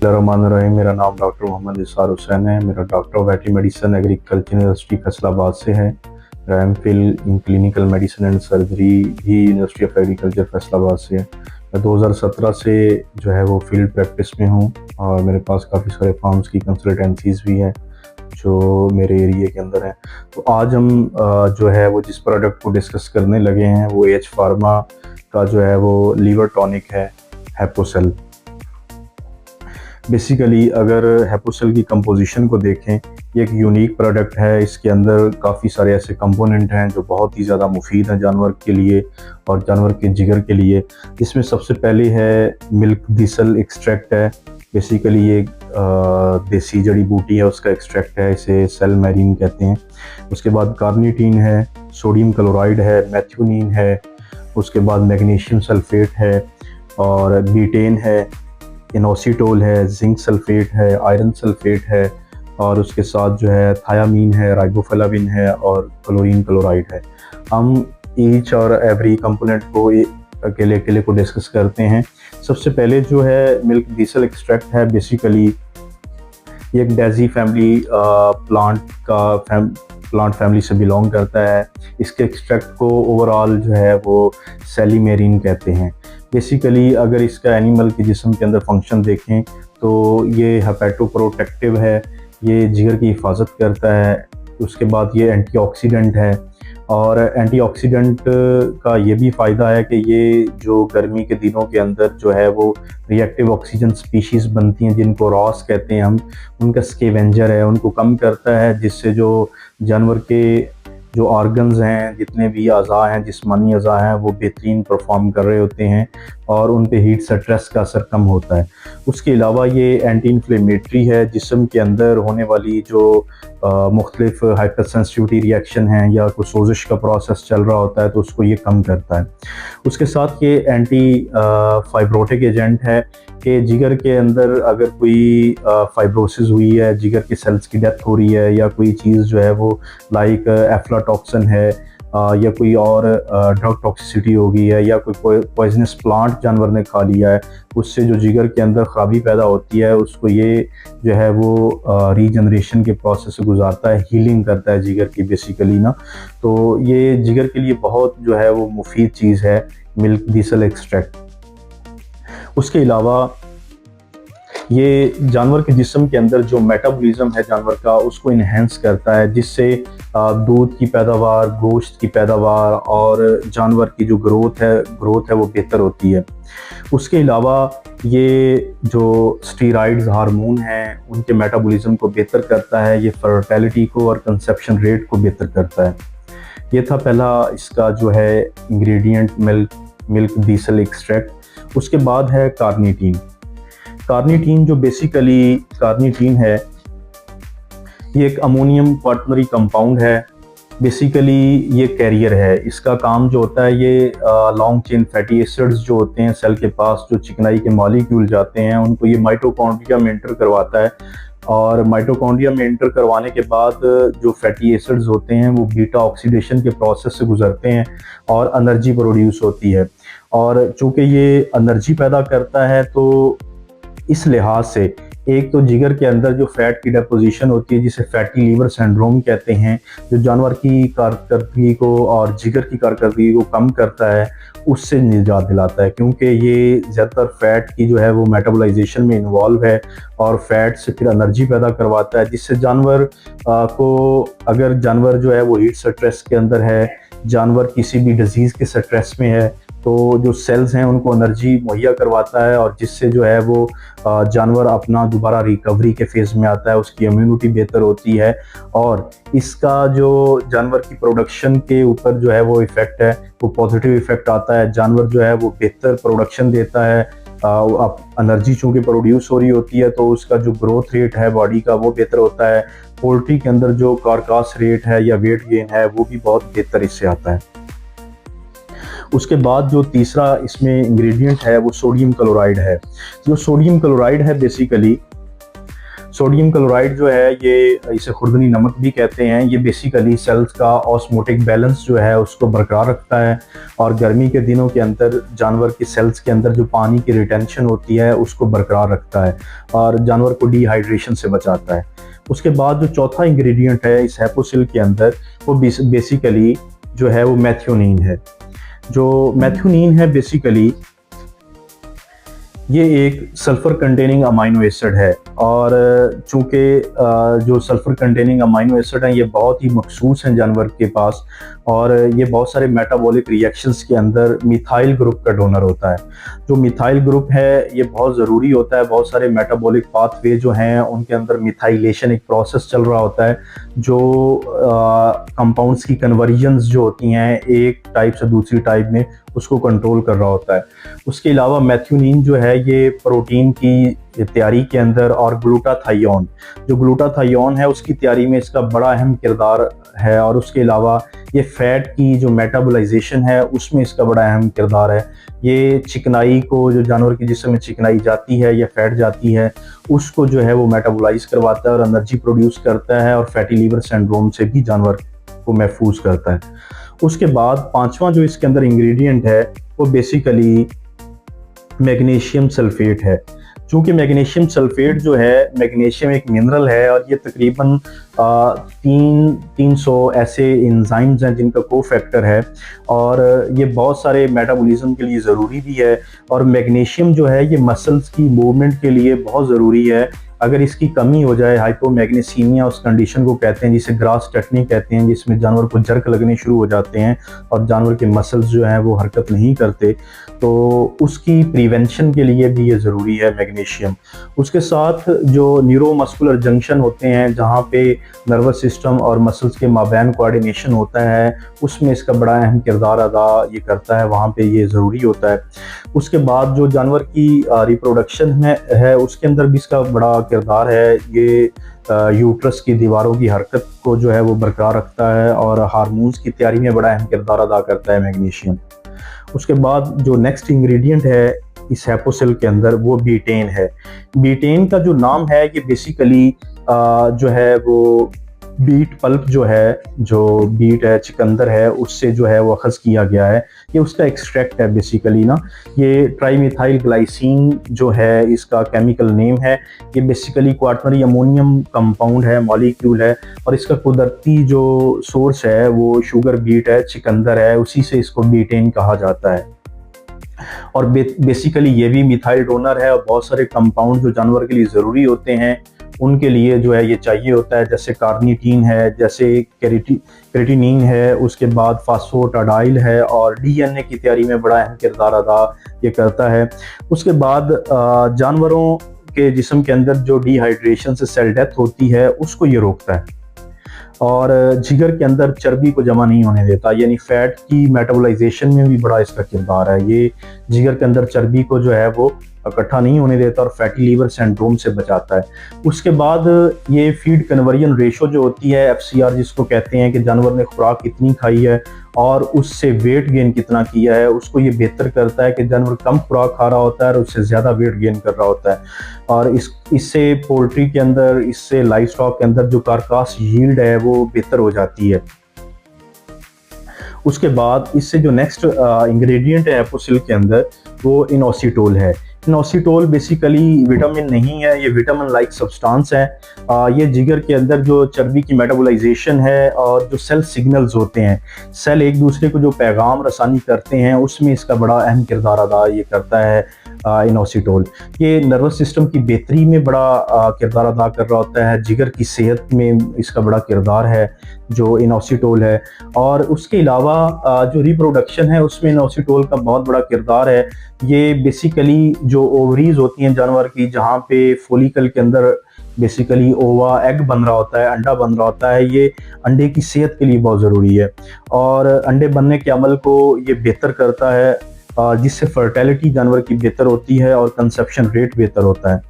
रहमान, मेरा नाम डॉक्टर मोहम्मद इसार हुसैन है। मेरा doctor of वेटरी medicine agriculture university Faisalabad से है। मेरा MPhil in clinical medicine and surgery भी यूनिवर्सिटी ऑफ एग्रीकल्चर फैसलाबाद से है। मैं 2017 से जो है वो फील्ड प्रैक्टिस में हूँ और मेरे पास काफ़ी सारे फार्म्स की कंसल्टेंसीज़ भी हैं जो मेरे एरिया के अंदर हैं। तो आज हम जो है वो जिस प्रोडक्ट को डिस्कस करने लगे हैं वो एच फार्मा का जो है वो लीवर टॉनिक है, हेपोसेल। बेसिकली अगर हेपोसेल की कंपोजिशन को देखें, ये एक यूनिक प्रोडक्ट है। इसके अंदर काफ़ी सारे ऐसे कंपोनेंट हैं जो बहुत ही ज़्यादा मुफीद हैं जानवर के लिए और जानवर के जिगर के लिए। इसमें सबसे पहले है मिल्क दीसल एक्सट्रैक्ट है। बेसिकली ये देसी जड़ी बूटी है, उसका एक्सट्रैक्ट है, इसे सेल मैरिन कहते हैं। उसके बाद कार्निटीन है, सोडियम क्लोराइड है, मैथ्यूनिन है, उसके बाद मैग्नीशियम सल्फेट है और बीटेन है, इनोसिटोल है, जिंक सल्फेट है, आयरन सल्फेट है और उसके साथ जो है थायामीन है, राइबोफ्लाविन है और क्लोरीन क्लोराइड है। हम ईच और एवरी कंपोनेंट को अकेले अकेले को डिस्कस करते हैं। सबसे पहले जो है मिल्क दीसल एक्सट्रैक्ट है। बेसिकली ये एक डेजी फैमिली प्लांट फैमिली से बिलोंग करता है। इसके एक्सट्रैक्ट को ओवरऑल जो है वो सेलिमेरिन कहते हैं। बेसिकली अगर इसका एनिमल के जिस्म के अंदर फंक्शन देखें तो ये हेपेटोप्रोटेक्टिव है, ये जिगर की हिफाजत करता है। उसके बाद ये एंटीऑक्सीडेंट है और एंटीऑक्सीडेंट का ये भी फ़ायदा है कि ये जो गर्मी के दिनों के अंदर जो है वो रिएक्टिव ऑक्सीजन स्पीशीज़ बनती हैं जिनको रॉस कहते हैं हम, उनका स्केवेंजर है, उनको कम करता है, जिससे जो जानवर के जो ऑर्गन्स हैं, जितने भी अज़ा हैं, जिस्मानी अज़ा हैं, वो बेहतरीन परफॉर्म कर रहे होते हैं और उन पे हीट स्ट्रेस का असर कम होता है। उसके अलावा ये एंटी इन्फ्लेमेटरी है। जिस्म के अंदर होने वाली जो मुख्तलिफ हाइपर सेंसिटिविटी रिएक्शन हैं या कोई सोजिश का प्रोसेस चल रहा होता है तो उसको ये कम करता है। उसके साथ ये एंटी फाइब्रोटिक एजेंट है कि जिगर के अंदर अगर कोई फाइब्रोसिस हुई है, जिगर के सेल्स की डेथ हो रही है या कोई चीज़ जो है वो लाइक एफ्लाटॉक्सिन है या कोई और ड्रग टॉक्सिसिटी हो गई है या कोई पॉइजनस प्लांट जानवर ने खा लिया है, उससे जो जिगर के अंदर ख़राबी पैदा होती है उसको ये जो है वो रीजनरेशन के प्रोसेस से गुजारता है, हीलिंग करता है जिगर की बेसिकली ना। तो ये जिगर के लिए बहुत जो है वो मुफीद चीज़ है मिल्क दीसल एक्सट्रैक्ट। उसके अलावा ये जानवर के जिस्म के अंदर जो मेटाबॉलिज्म है जानवर का उसको इन्हेंस करता है, जिससे दूध की पैदावार, गोश्त की पैदावार और जानवर की जो ग्रोथ है वो बेहतर होती है। उसके अलावा ये जो स्टीरॉइड्स हार्मोन हैं उनके मेटाबॉलिज्म को बेहतर करता है, ये फर्टिलिटी को और कंसेप्शन रेट को बेहतर करता है। ये था पहला इसका जो है इंग्रेडिएंट मिल्क दीसल एक्सट्रैक्ट। उसके बाद है कार्निटीन। कार्निटीन जो बेसिकली कार्निटीन है ये एक अमोनियम क्वाटर्नरी कंपाउंड है। बेसिकली ये कैरियर है। इसका काम जो होता है ये लॉन्ग चेन फैटी एसिड्स जो होते हैं सेल के पास, जो चिकनाई के मॉलिक्यूल जाते हैं, उनको ये माइटोकॉन्ड्रिया में एंटर करवाता है और माइटोकॉन्ड्रिया में एंटर करवाने के बाद जो फैटी एसिड्स होते हैं वो बीटा ऑक्सीडेशन के प्रोसेस से गुजरते हैं और एनर्जी प्रोड्यूस होती है। और चूँकि ये एनर्जी पैदा करता है तो इस लिहाज से एक तो जिगर के अंदर जो फैट की डिपोजिशन होती है जिसे फैटी लीवर सिंड्रोम कहते हैं, जो जानवर की कारकर्दगी को और जिगर की कारकर्दगी को कम करता है, उससे निजात दिलाता है, क्योंकि ये ज़्यादातर फैट की जो है वो मेटाबॉलाइजेशन में इन्वॉल्व है और फैट से फिर एनर्जी पैदा करवाता है, जिससे जानवर को, अगर जानवर जो है वो हीट स्ट्रेस के अंदर है, जानवर किसी भी डिजीज़ के स्ट्रेस में है, तो जो सेल्स हैं उनको एनर्जी मुहैया करवाता है और जिससे जो है वो जानवर अपना दोबारा रिकवरी के फेज़ में आता है, उसकी इम्यूनिटी बेहतर होती है और इसका जो जानवर की प्रोडक्शन के ऊपर जो है वो इफ़ेक्ट है वो पॉजिटिव इफ़ेक्ट आता है। जानवर जो है वो बेहतर प्रोडक्शन देता है। अब एनर्जी चूँकि प्रोड्यूस हो रही होती है तो उसका जो ग्रोथ रेट है बॉडी का वो बेहतर होता है। पोल्ट्री के अंदर जो कार्कास रेट है या वेट गेन है वो भी बहुत बेहतर इससे आता है। उसके बाद जो तीसरा इसमें इंग्रेडिएंट है वो सोडियम क्लोराइड है। जो सोडियम क्लोराइड है बेसिकली सोडियम क्लोराइड जो है, ये इसे खुर्दनी नमक भी कहते हैं, ये बेसिकली सेल्स का ऑस्मोटिक बैलेंस जो है उसको बरकरार रखता है और गर्मी के दिनों के अंदर जानवर की सेल्स के अंदर जो पानी की रिटेंशन होती है उसको बरकरार रखता है और जानवर को डिहाइड्रेशन से बचाता है। उसके बाद जो चौथा इंग्रेडिएंट है इस हैपोसिल के अंदर, वो बेसिकली जो है वो मैथ्योनीन है। जो मैथ्योनीन है बेसिकली ये एक सल्फर कंटेनिंग अमाइनो एसिड है और चूंकि जो सल्फर कंटेनिंग अमाइनो एसिड हैं ये बहुत ही मखसूस हैं जानवर के पास और ये बहुत सारे मेटाबॉलिक रिएक्शंस के अंदर मिथाइल ग्रुप का डोनर होता है। जो मिथाइल ग्रुप है ये बहुत ज़रूरी होता है। बहुत सारे मेटाबॉलिक पाथवे जो हैं उनके अंदर मिथाइलेशन एक प्रोसेस चल रहा होता है जो कंपाउंड्स की कन्वर्जन्स जो होती हैं एक टाइप से दूसरी टाइप में उसको कंट्रोल कर रहा होता है। उसके अलावा मैथ्योनीन जो है ये प्रोटीन की तैयारी के अंदर और ग्लूटाथायोन, जो ग्लूटाथायोन है उसकी तैयारी में इसका बड़ा अहम किरदार है और उसके अलावा ये फैट की जो मेटाबोलाइजेशन है उसमें इसका बड़ा अहम किरदार है। ये चिकनाई को, जो जानवर के जिस्म में चिकनाई जाती है या फैट जाती है, उसको जो है वो मेटाबोलाइज करवाता है और एनर्जी प्रोड्यूस करता है और फैटी लीवर सिंड्रोम से भी जानवर को महफूज करता है। उसके बाद पांचवा जो इसके अंदर इंग्रेडिएंट है वो बेसिकली मैग्नीशियम सल्फेट है। चूँकि मैग्नीशियम सल्फेट जो है, मैग्नीशियम एक मिनरल है और ये तकरीबन 300 ऐसे एंजाइम्स हैं जिनका कोफैक्टर है और ये बहुत सारे मेटाबॉलिज्म के लिए ज़रूरी भी है। और मैग्नीशियम जो है ये मसल्स की मूवमेंट के लिए बहुत ज़रूरी है। अगर इसकी कमी हो जाए, हाइपोमैग्नीसीमिया उस कंडीशन को कहते हैं जिसे ग्रास टेटनी कहते हैं, जिसमें जानवर को जर्क लगने शुरू हो जाते हैं और जानवर के मसल्स जो हैं वो हरकत नहीं करते, तो उसकी प्रिवेंशन के लिए भी ये ज़रूरी है मैग्नीशियम। उसके साथ जो न्यूरोमस्कुलर जंक्शन होते हैं जहाँ पे नर्वस सिस्टम और मसल्स के माबैन कोऑर्डिनेशन होता है, उसमें इसका बड़ा अहम किरदार अदा ये करता है, वहाँ पे ये ज़रूरी होता है। उसके बाद जो जानवर की रिप्रोडक्शन है उसके अंदर भी इसका बड़ा किरदार है। ये यूट्रस की दीवारों की हरकत को जो है वो बरकरार रखता है और हार्मोन्स की तैयारी में बड़ा अहम किरदार अदा करता है मैग्नीशियम। उसके बाद जो नेक्स्ट इंग्रेडिएंट है इस हैपोसिल के अंदर वो बीटेन है। बीटेन का जो नाम है ये बेसिकली जो है वो बीट पल्प जो है, जो बीट है, चिकंदर है, उससे जो है वो अखज़ किया गया है। ये उसका एक्सट्रैक्ट है बेसिकली ना। ये ट्राईमिथाइल ग्लाइसिन जो है इसका केमिकल नेम है। ये बेसिकली क्वाटरनरी अमोनियम कंपाउंड है, मॉलिक्यूल है और इसका कुदरती जो सोर्स है वो शुगर बीट है, चिकंदर है, उसी से इसको बीटेन कहा जाता है। और बेसिकली ये भी मिथाइल डोनर है और बहुत सारे कंपाउंड जो जानवर के लिए ज़रूरी होते हैं उनके लिए जो है ये चाहिए होता है, जैसे कार्निटीन है, जैसे क्रेटिनिन है, उसके बाद फास्फोटाडाइल है और डीएनए की तैयारी में बड़ा अहम किरदार अदा ये करता है। उसके बाद जानवरों के जिस्म के अंदर जो डिहाइड्रेशन से सेल डेथ होती है उसको ये रोकता है और जिगर के अंदर चर्बी को जमा नहीं होने देता, यानी फैट की मेटाबोलाइजेशन में भी बड़ा इसका किरदार है। ये जिगर के अंदर चर्बी को जो है वो इकट्ठा नहीं होने देता और फैटी लीवर सिंड्रोम से बचाता है। उसके बाद ये फीड कन्वर्जन रेशो जो होती है, एफसीआर जिसको कहते हैं, कि जानवर ने खुराक कितनी खाई है और उससे वेट गेन कितना किया है, उसको ये बेहतर करता है कि जानवर कम खुराक खा रहा होता है और उससे ज़्यादा वेट गेन कर रहा होता है। और इससे पोल्ट्री के अंदर, इससे लाइव स्टॉक के अंदर जो कारकास यील्ड है वो बेहतर हो जाती है। उसके बाद इससे जो नेक्स्ट इंग्रेडिएंट है हैपोसिल के अंदर वो इनोसिटोल है। इनोसिटोल बेसिकली विटामिन नहीं है, ये विटामिन लाइक सब्सटेंस है। ये जिगर के अंदर जो चर्बी की मेटाबोलाइजेशन है और जो सेल सिग्नल्स होते हैं, सेल एक दूसरे को जो पैगाम रसानी करते हैं, उसमें इसका बड़ा अहम किरदार अदा ये करता है इनोसिटोल। ये नर्वस सिस्टम की बेहतरी में बड़ा किरदार अदा कर रहा होता है, जिगर की सेहत में इसका बड़ा किरदार है जो इनोसिटोल है। और उसके अलावा जो रिप्रोडक्शन है उसमें इनोसिटोल का बहुत बड़ा किरदार है। ये बेसिकली जो ओवरीज होती हैं जानवर की, जहाँ पे फोलिकल के अंदर बेसिकली ओवा एग बन रहा होता है, अंडा बन रहा होता है, ये अंडे की सेहत के लिए बहुत ज़रूरी है और अंडे बनने के अमल को ये बेहतर करता है, जिससे फर्टिलिटी जानवर की बेहतर होती है और कंसेप्शन रेट बेहतर होता है।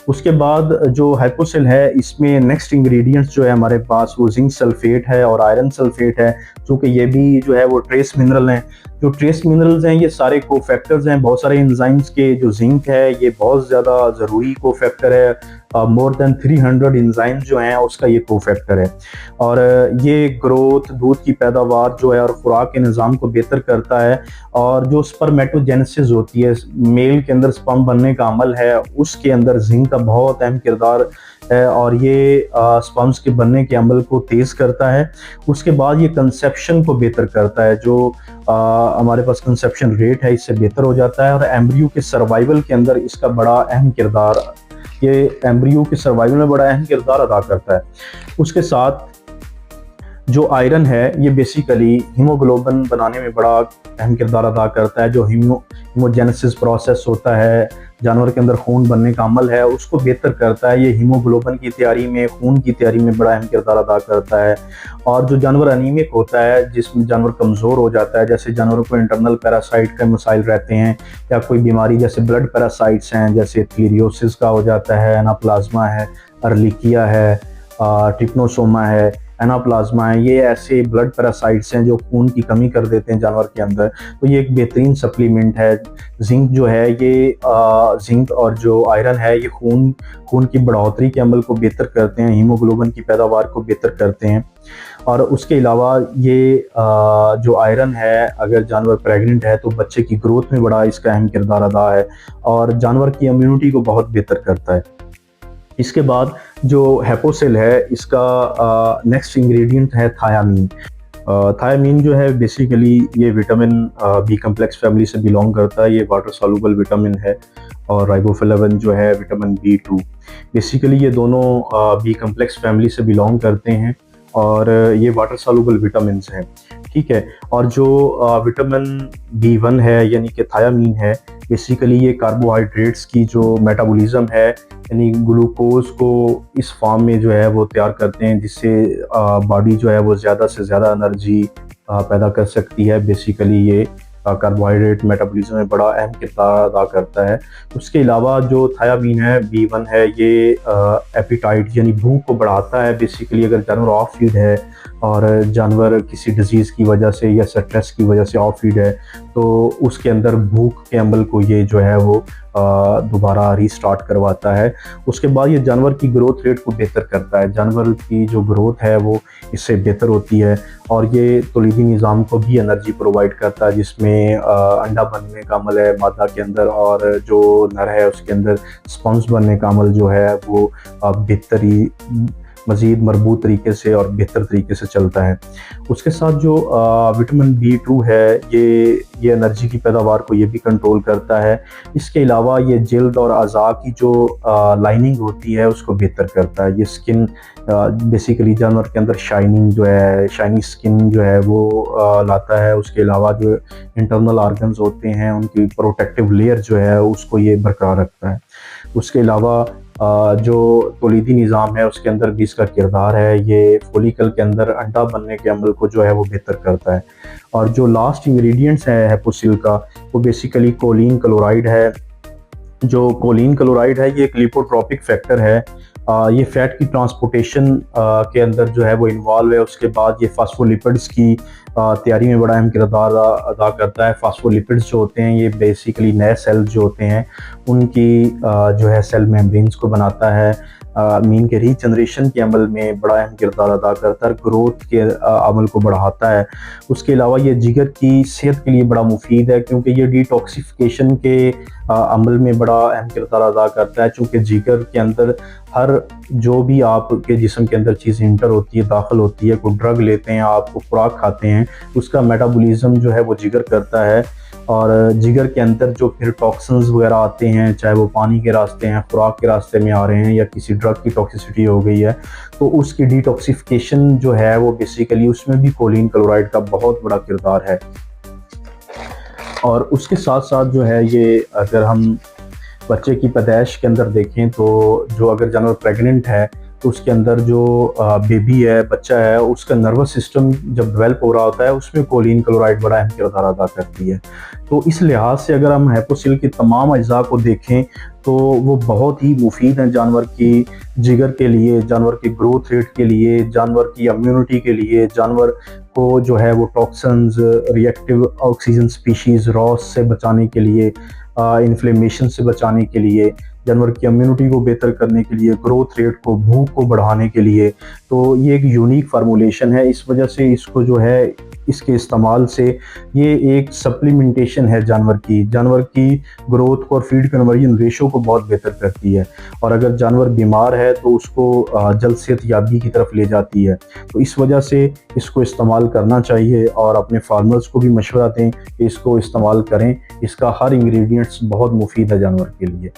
उसके बाद जो हाइपोसिल है इसमें नेक्स्ट इंग्रेडिएंट्स जो है हमारे पास वो जिंक सल्फेट है और आयरन सल्फेट है, क्योंकि ये भी जो है वो ट्रेस मिनरल हैं। जो ट्रेस मिनरल्स हैं ये सारे कोफैक्टर्स हैं। बहुत सारे एंजाइम्स के जो जिंक है ये बहुत ज़्यादा ज़रूरी कोफैक्टर है मोर देन 300 एंजाइम जो हैं उसका ये कोफैक्टर है। और ये ग्रोथ, दूध की पैदावार जो है और खुराक के निज़ाम को बेहतर करता है। और जो स्पर्मेटोजेनेसिस होती है, मेल के अंदर स्पर्म बनने का अमल है, उसके अंदर जिंक का बहुत अहम किरदार है और ये स्पर्म्स के बनने के अमल को तेज़ करता है। उसके बाद ये कंसेप्शन को बेहतर करता है, जो हमारे पास कंसेप्शन रेट है इससे बेहतर हो जाता है। और एम्ब्रियो के सर्वाइवल के अंदर इसका बड़ा अहम किरदार, ये एम्ब्रियो के सर्वाइवल में बड़ा अहम किरदार अदा करता है। उसके साथ जो आयरन है ये बेसिकली हीमोग्लोबिन बनाने में बड़ा अहम किरदार अदा करता है। जो हीमोजेनेसिस प्रोसेस होता है, जानवर के अंदर खून बनने का अमल है, उसको बेहतर करता है। ये हीमोग्लोबिन की तैयारी में, खून की तैयारी में बड़ा अहम किरदार अदा करता है। और जो जानवर अनीमिक होता है, जिसमें जानवर कमज़ोर हो जाता है, जैसे जानवरों को इंटरनल पैरासाइट के मसाइल रहते हैं या कोई बीमारी जैसे ब्लड पैरासाइट्स हैं, जैसे थीलियोसिस का हो जाता है, एनाप्लाज्मा है, अर्लिकिया है, ट्रिप्नोसोमा है, एनाप्लाज्मा है, ये ऐसे ब्लड पैरासाइट्स हैं जो खून की कमी कर देते हैं जानवर के अंदर। तो ये एक बेहतरीन सप्लीमेंट है। जिंक जो है ये जिंक और जो आयरन है ये खून की बढ़ोतरी के अमल को बेहतर करते हैं, हीमोग्लोबिन की पैदावार को बेहतर करते हैं। और उसके अलावा ये जो आयरन है, अगर जानवर प्रेग्नेंट है तो बच्चे की ग्रोथ में बड़ा इसका अहम किरदार अदा है और जानवर की इम्यूनिटी को बहुत बेहतर करता है। इसके बाद जो हेपोसिल है, इसका नेक्स्ट इंग्रेडिएंट है थायामीन। थायामीन जो है बेसिकली ये विटामिन बी कम्प्लेक्स फैमिली से बिलोंग करता है। ये वाटर सॉल्युबल विटामिन है। और राइबोफ्लेविन जो है विटामिन B2, बेसिकली ये दोनों बी कम्प्लेक्स फैमिली से बिलोंग करते हैं और ये वाटर सॉल्युबल विटामिन हैं, ठीक है। और जो विटामिन B1 है यानी कि थायामीन है, बेसिकली ये कार्बोहाइड्रेट्स की जो मेटाबॉलिज्म है, यानी ग्लूकोज को इस फॉर्म में जो है वो तैयार करते हैं जिससे बॉडी जो है वो ज़्यादा से ज़्यादा एनर्जी पैदा कर सकती है। बेसिकली ये कार्बोहाइड्रेट मेटाबॉलिज्म में बड़ा अहम किरदार अदा करता है। उसके अलावा जो थायामीन है, B1 है, ये एपिटाइट यानी भूख को बढ़ाता है। बेसिकली अगर जानवर ऑफ फीड है और जानवर किसी डिजीज़ की वजह से या स्ट्रेस की वजह से ऑफ फीड है तो उसके अंदर भूख के अमल को ये जो है वो दोबारा रीस्टार्ट करवाता है। उसके बाद ये जानवर की ग्रोथ रेट को बेहतर करता है। जानवर की जो ग्रोथ है वो इससे बेहतर होती है और ये तौलीदी निज़ाम को भी एनर्जी प्रोवाइड करता है, जिसमें अंडा बनने का अमल है मादा के अंदर और जो नर है उसके अंदर स्पॉन्स बनने का अमल जो है वो बेहतरी मज़ीद मजबूत तरीके से और बेहतर तरीके से चलता है। उसके साथ जो विटामिन B2 है ये एनर्जी की पैदावार को ये भी कंट्रोल करता है। इसके अलावा ये जल्द और अज़ा की जो लाइनिंग होती है उसको बेहतर करता है। ये स्किन बेसिकली जानवर के अंदर शाइनिंग जो है, शाइनी स्किन जो है वो लाता है। उसके अलावा जो इंटरनल ऑर्गन्स होते हैं उनकी प्रोटेक्टिव लेयर जो है उसको ये बरकरार रखता है। उसके अलावा जो तौलीदी निज़ाम है उसके अंदर भी इसका किरदार है। ये फोलिकल के अंदर अंडा बनने के अमल को जो है वो बेहतर करता है। और जो लास्ट इंग्रेडिएंट्स है हेपोसिल का, वो बेसिकली कोलिन क्लोराइड है। जो कोलिन क्लोराइड है ये एक लिपोट्रोपिक फैक्टर है। ये फैट की ट्रांसपोर्टेशन के अंदर जो है वो इन्वॉल्व है। उसके बाद ये फास्फोलिपिड्स की तैयारी में बड़ा अहम किरदार अदा करता है। फास्फोलिपिड्स जो होते हैं ये बेसिकली नए सेल्स जो होते हैं उनकी जो है सेल मेम्ब्रेन्स को बनाता है। मीन के रीजनरेशन के अमल में बड़ा अहम किरदार अदा करता है, ग्रोथ के अमल को बढ़ाता है। उसके अलावा ये जिगर की सेहत के लिए बड़ा मुफीद है क्योंकि ये डिटॉक्सिफिकेशन के अमल में बड़ा अहम किरदार अदा करता है। चूँकि जिगर के अंदर हर जो भी आपके जिस्म के अंदर चीज़ इंटर होती है, दाखिल होती है, कोई ड्रग लेते हैं, आप खुराक खाते हैं, उसका मेटाबॉलिज्म जो है वो जिगर करता है। और जिगर के अंदर जो फिर टॉक्सिन्स वगैरह आते हैं, चाहे वो पानी के रास्ते हैं, खुराक के रास्ते में आ रहे हैं या किसी ड्रग की टॉक्सिसिटी हो गई है, तो उसकी डिटॉक्सिफिकेशन जो है वो बेसिकली उसमें भी कोलिन क्लोराइड का बहुत बड़ा किरदार है। और उसके साथ साथ जो है ये अगर हम बच्चे की पैदाइश के अंदर देखें तो जो अगर जानवर प्रेग्नेंट है तो उसके अंदर जो बेबी है, बच्चा है, उसका नर्वस सिस्टम जब डेवलप हो रहा होता है उसमें कोलिन क्लोराइड बड़ा अहम किरदार अदा करती है। तो इस लिहाज से अगर हम हेपोसिल की तमाम अज्जा को देखें तो वो बहुत ही मुफीद हैं जानवर की जिगर के लिए, जानवर की ग्रोथ रेट के लिए, जानवर की इम्यूनिटी के लिए, जानवर को जो है वो toxins, reactive oxygen species, Ross से बचाने के लिए, इन्फ्लेमेशन से बचाने के लिए, जानवर की इम्यूनिटी को बेहतर करने के लिए, ग्रोथ रेट को, भूख को बढ़ाने के लिए। तो ये एक यूनिक फार्मूलेशन है, इस वजह से इसको जो है इसके इस्तेमाल से ये एक सप्लीमेंटेशन है जानवर की ग्रोथ को और फीड कन्वर्जन रेशो को बहुत बेहतर करती है। और अगर जानवर बीमार है तो उसको जल्द सेहतयाबी की तरफ ले जाती है। तो इस वजह से इसको इस्तेमाल करना चाहिए और अपने फार्मर्स को भी मशवरा दें कि इसको इस्तेमाल करें। इसका हर इंग्रेडिएंट्स बहुत मुफीद है जानवर के लिए।